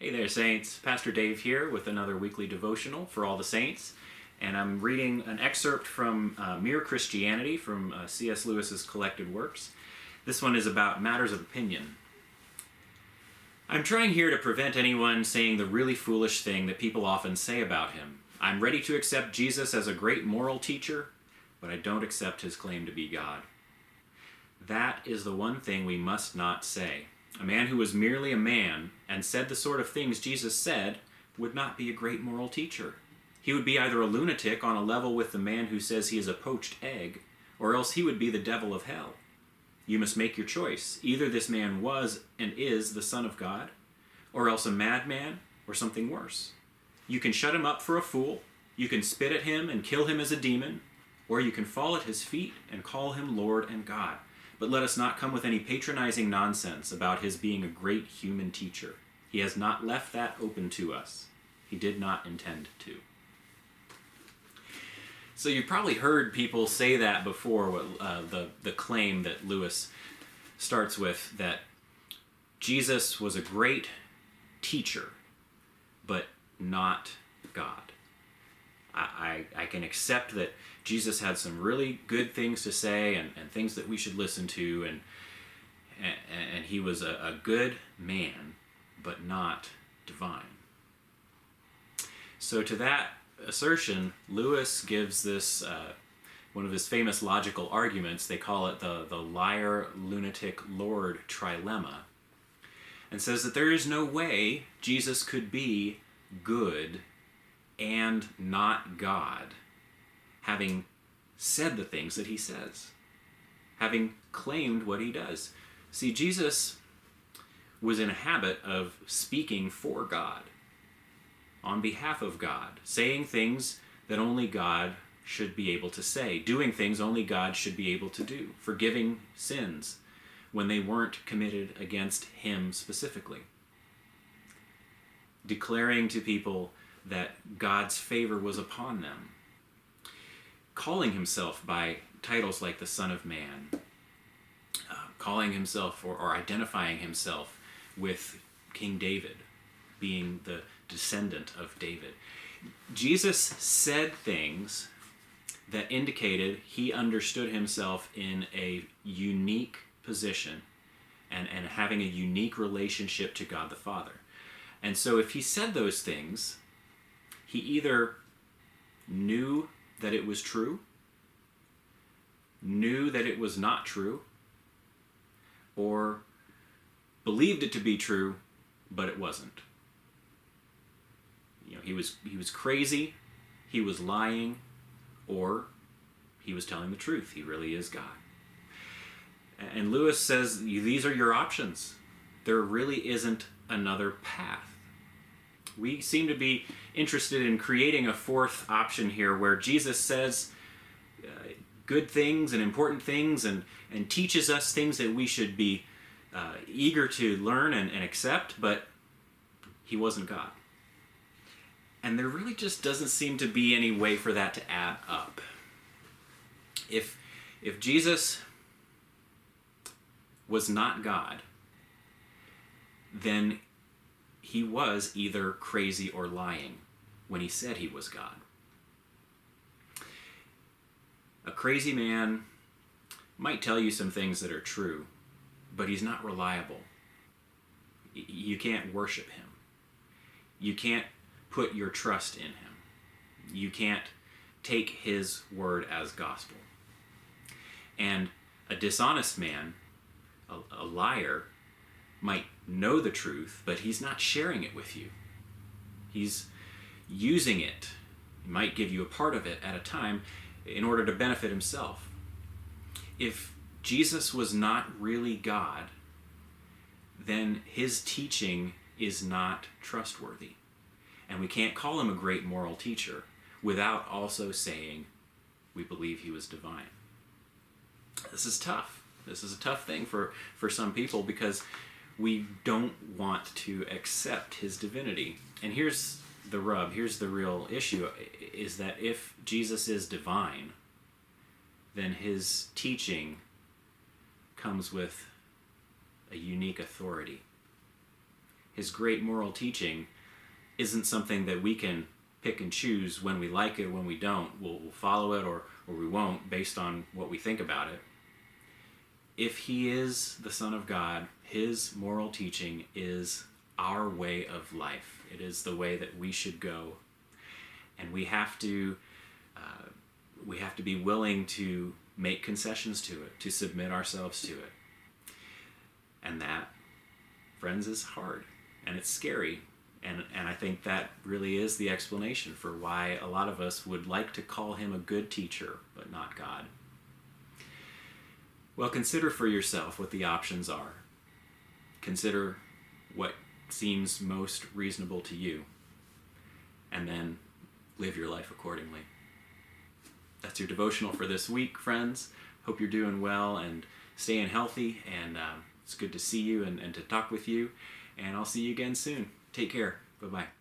Hey there, Saints. Pastor Dave here with another weekly devotional for all the Saints. And I'm reading an excerpt from Mere Christianity from C.S. Lewis's collected works. This one is about matters of opinion. I'm trying here to prevent anyone saying the really foolish thing that people often say about him. I'm ready to accept Jesus as a great moral teacher, but I don't accept his claim to be God. That is the one thing we must not say. A man who was merely a man and said the sort of things Jesus said would not be a great moral teacher. He would be either a lunatic on a level with the man who says he is a poached egg, or else he would be the devil of hell. You must make your choice. Either this man was and is the Son of God, or else a madman, or something worse. You can shut him up for a fool, you can spit at him and kill him as a demon, or you can fall at his feet and call him Lord and God. But let us not come with any patronizing nonsense about his being a great human teacher. He has not left that open to us. He did not intend to. So you've probably heard people say that before, the claim that Lewis starts with, that Jesus was a great teacher, but not God. I can accept that Jesus had some really good things to say and things that we should listen to, and he was a good man, but not divine. So to that assertion, Lewis gives this one of his famous logical arguments. They call it the liar, lunatic, Lord trilemma, and says that there is no way Jesus could be good and not God, having said the things that he says, having claimed what he does. See, Jesus was in a habit of speaking for God, on behalf of God, saying things that only God should be able to say, doing things only God should be able to do, forgiving sins when they weren't committed against him specifically, declaring to people that God's favor was upon them, calling himself by titles like the Son of Man, calling himself or identifying himself with King David, being the descendant of David. Jesus said things that indicated he understood himself in a unique position and having a unique relationship to God the Father. And so if he said those things, he either knew that it was true, knew that it was not true, or believed it to be true, but it wasn't. You know, he was crazy, he was lying, or he was telling the truth. He really is God. And Lewis says these are your options. There really isn't another path. We seem to be interested in creating a fourth option here where Jesus says good things and important things and teaches us things that we should be eager to learn and accept, but he wasn't God. And there really just doesn't seem to be any way for that to add up. If Jesus was not God, then he was either crazy or lying when he said he was God. A crazy man might tell you some things that are true, but he's not reliable. You can't worship him. You can't put your trust in him. You can't take his word as gospel. And a dishonest man, a liar, might know the truth, but he's not sharing it with you. He's using it. He might give you a part of it at a time in order to benefit himself. If Jesus was not really God, then his teaching is not trustworthy. And we can't call him a great moral teacher without also saying we believe he was divine. This is tough. This is a tough thing for some people because we don't want to accept his divinity. And here's the rub, here's the real issue, is that if Jesus is divine, then his teaching comes with a unique authority. his great moral teaching isn't something that we can pick and choose when we like it, when we don't. We'll follow it or we won't based on what we think about it. If he is the Son of God, his moral teaching is our way of life. It is the way that we should go. And we have to be willing to make concessions to it, to submit ourselves to it. And that, friends, is hard and it's scary. And I think that really is the explanation for why a lot of us would like to call him a good teacher, but not God. Well, consider for yourself what the options are. Consider what seems most reasonable to you, and then live your life accordingly. That's your devotional for this week, friends. Hope you're doing well and staying healthy, and it's good to see you and to talk with you, and I'll see you again soon. Take care. Bye-bye.